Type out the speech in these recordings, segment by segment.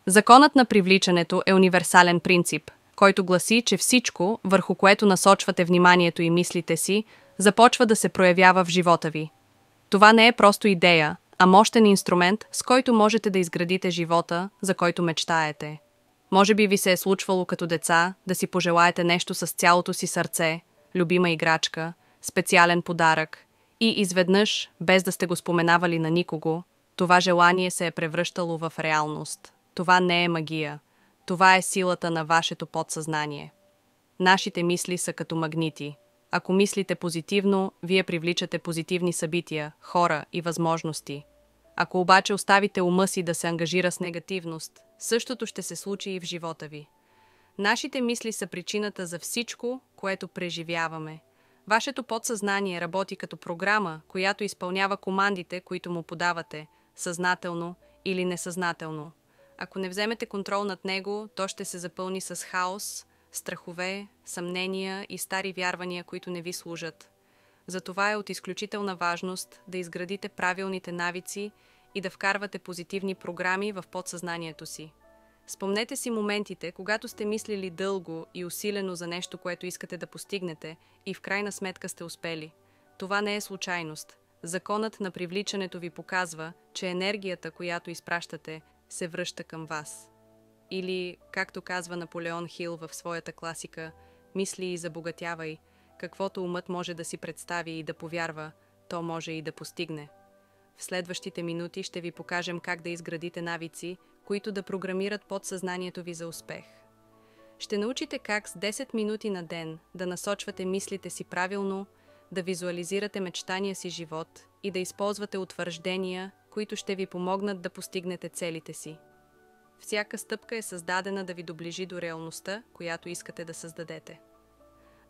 Законът на привличането е универсален принцип, който гласи, че всичко, върху което насочвате вниманието и мислите си, започва да се проявява в живота ви. Това не е просто идея, а мощен инструмент, с който можете да изградите живота, за който мечтаете. Може би ви се е случвало като деца да си пожелаете нещо с цялото си сърце, любима играчка, специален подарък и изведнъж, без да сте го споменавали на никого, това желание се е превръщало в реалност. Това не е магия. Това е силата на вашето подсъзнание. Нашите мисли са като магнити. Ако мислите позитивно, вие привличате позитивни събития, хора и възможности. Ако обаче оставите ума си да се ангажира с негативност, същото ще се случи и в живота ви. Нашите мисли са причината за всичко, което преживяваме. Вашето подсъзнание работи като програма, която изпълнява командите, които му подавате, съзнателно или несъзнателно. Ако не вземете контрол над него, то ще се запълни с хаос, страхове, съмнения и стари вярвания, които не ви служат. Затова е от изключителна важност да изградите правилните навици и да вкарвате позитивни програми в подсъзнанието си. Спомнете си моментите, когато сте мислили дълго и усилено за нещо, което искате да постигнете, и в крайна сметка сте успели. Това не е случайност. Законът на привличането ви показва, че енергията, която изпращате, се връща към вас. Или, както казва Наполеон Хил в своята класика, мисли и забогатявай, каквото умът може да си представи и да повярва, то може и да постигне. В следващите минути ще ви покажем как да изградите навици, които да програмират подсъзнанието ви за успех. Ще научите как с 10 минути на ден да насочвате мислите си правилно, да визуализирате мечтания си живот и да използвате утвърждения, които ще ви помогнат да постигнете целите си. Всяка стъпка е създадена да ви доближи до реалността, която искате да създадете.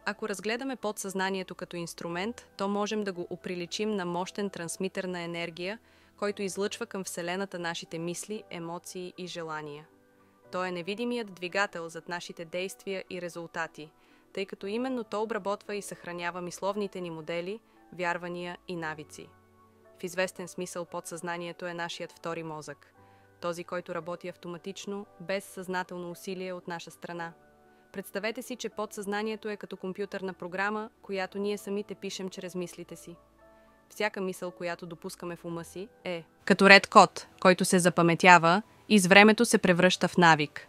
Ако разгледаме подсъзнанието като инструмент, то можем да го оприличим на мощен трансмитър на енергия, който излъчва към Вселената нашите мисли, емоции и желания. То е невидимият двигател зад нашите действия и резултати, тъй като именно то обработва и съхранява мисловните ни модели, вярвания и навици. В известен смисъл подсъзнанието е нашият втори мозък, този, който работи автоматично, без съзнателно усилие от наша страна. Представете си, че подсъзнанието е като компютърна програма, която ние самите пишем чрез мислите си. Всяка мисъл, която допускаме в ума си, е като ред код, който се запаметява и с времето се превръща в навик.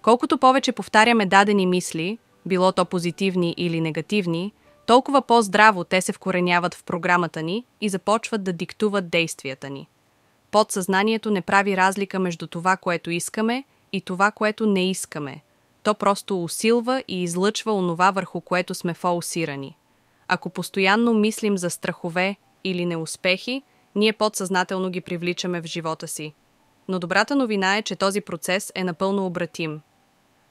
Колкото повече повтаряме дадени мисли, било то позитивни или негативни, толкова по-здраво те се вкореняват в програмата ни и започват да диктуват действията ни. Подсъзнанието не прави разлика между това, което искаме, и това, което не искаме. То просто усилва и излъчва онова, върху което сме фокусирани. Ако постоянно мислим за страхове или неуспехи, ние подсъзнателно ги привличаме в живота си. Но добрата новина е, че този процес е напълно обратим.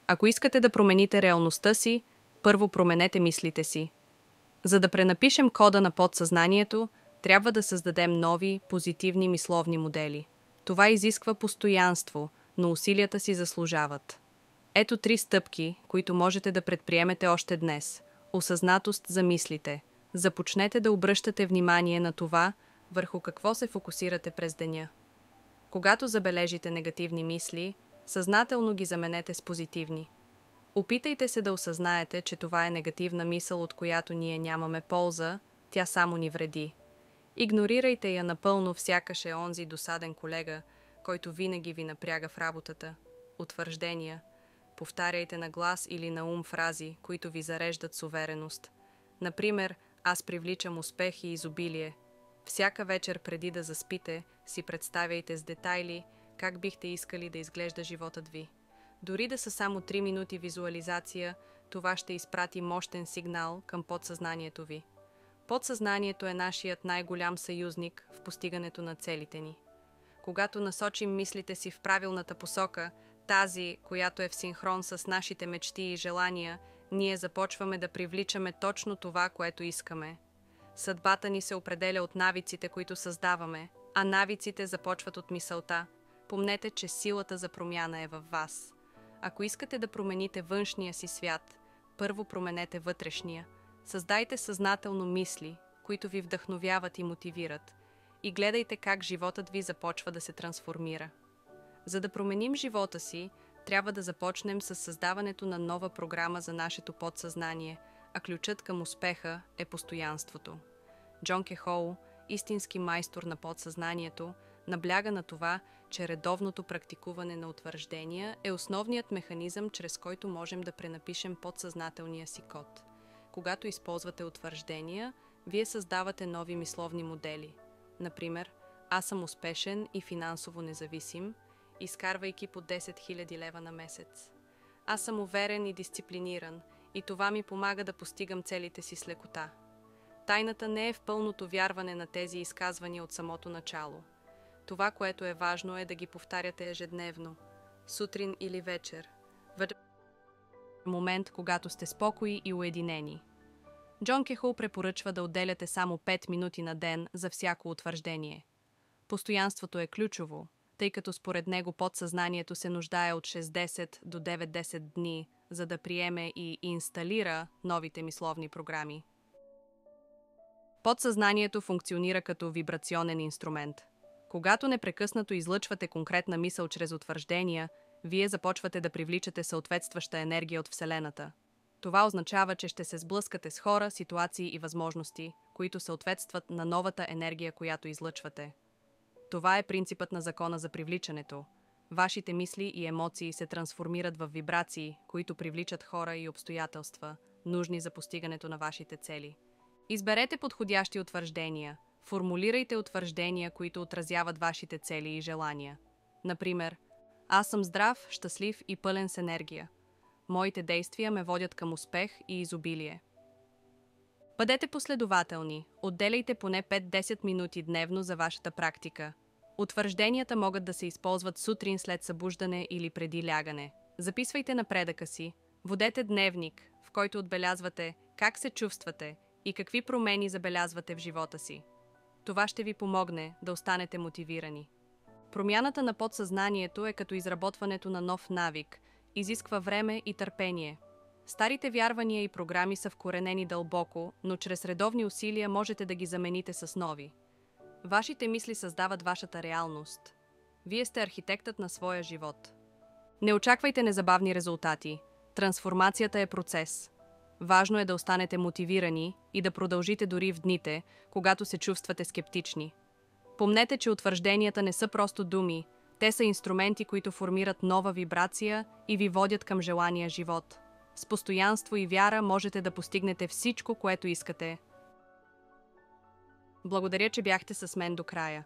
Ако искате да промените реалността си, първо променете мислите си. За да пренапишем кода на подсъзнанието, трябва да създадем нови, позитивни мисловни модели. Това изисква постоянство, но усилията си заслужават. Ето 3 стъпки, които можете да предприемете още днес. Осъзнатост за мислите. Започнете да обръщате внимание на това, върху какво се фокусирате през деня. Когато забележите негативни мисли, съзнателно ги заменете с позитивни. Опитайте се да осъзнаете, че това е негативна мисъл, от която ние нямаме полза, тя само ни вреди. Игнорирайте я напълно, сякаш е онзи досаден колега, който винаги ви напряга в работата. Утвърждения. Повтаряйте на глас или на ум фрази, които ви зареждат с увереност. Например, аз привличам успех и изобилие. Всяка вечер преди да заспите, си представяйте с детайли как бихте искали да изглежда животът ви. Дори да са само 3 минути визуализация, това ще изпрати мощен сигнал към подсъзнанието ви. Подсъзнанието е нашият най-голям съюзник в постигането на целите ни. Когато насочим мислите си в правилната посока, тази, която е в синхрон с нашите мечти и желания, ние започваме да привличаме точно това, което искаме. Съдбата ни се определя от навиците, които създаваме, а навиците започват от мисълта. Помнете, че силата за промяна е във вас. Ако искате да промените външния си свят, първо променете вътрешния. Създайте съзнателно мисли, които ви вдъхновяват и мотивират, и гледайте как животът ви започва да се трансформира. За да променим живота си, трябва да започнем с създаването на нова програма за нашето подсъзнание, а ключът към успеха е постоянството. Джон Кехоу, истински майстор на подсъзнанието, набляга на това, че редовното практикуване на утвърждения е основният механизъм, чрез който можем да пренапишем подсъзнателния си код. Когато използвате утвърждения, вие създавате нови мисловни модели. Например, аз съм успешен и финансово независим, изкарвайки по 10 000 лева на месец. Аз съм уверен и дисциплиниран и това ми помага да постигам целите си с лекота. Тайната не е в пълното вярване на тези изказвания от самото начало. Това, което е важно, е да ги повтаряте ежедневно, сутрин или вечер, в момент, когато сте спокойни и уединени. Джон Кехоу препоръчва да отделяте само 5 минути на ден за всяко утвърждение. Постоянството е ключово, тъй като според него подсъзнанието се нуждае от 60 до 90 дни, за да приеме и инсталира новите мисловни програми. Подсъзнанието функционира като вибрационен инструмент. Когато непрекъснато излъчвате конкретна мисъл чрез утвърждения, вие започвате да привличате съответстваща енергия от Вселената. Това означава, че ще се сблъскате с хора, ситуации и възможности, които съответстват на новата енергия, която излъчвате. Това е принципът на закона за привличането. Вашите мисли и емоции се трансформират в вибрации, които привличат хора и обстоятелства, нужни за постигането на вашите цели. Изберете подходящи утвърждения. Формулирайте утвърждения, които отразяват вашите цели и желания. Например, аз съм здрав, щастлив и пълен с енергия. Моите действия ме водят към успех и изобилие. Бъдете последователни, отделяйте поне 5-10 минути дневно за вашата практика. Утвържденията могат да се използват сутрин след събуждане или преди лягане. Записвайте напредъка си, водете дневник, в който отбелязвате как се чувствате и какви промени забелязвате в живота си. Това ще ви помогне да останете мотивирани. Промяната на подсъзнанието е като изработването на нов навик, изисква време и търпение. Старите вярвания и програми са вкоренени дълбоко, но чрез редовни усилия можете да ги замените с нови. Вашите мисли създават вашата реалност. Вие сте архитектът на своя живот. Не очаквайте незабавни резултати. Трансформацията е процес. Важно е да останете мотивирани и да продължите дори в дните, когато се чувствате скептични. Помнете, че утвържденията не са просто думи, те са инструменти, които формират нова вибрация и ви водят към желания живот. С постоянство и вяра можете да постигнете всичко, което искате. Благодаря, че бяхте с мен до края.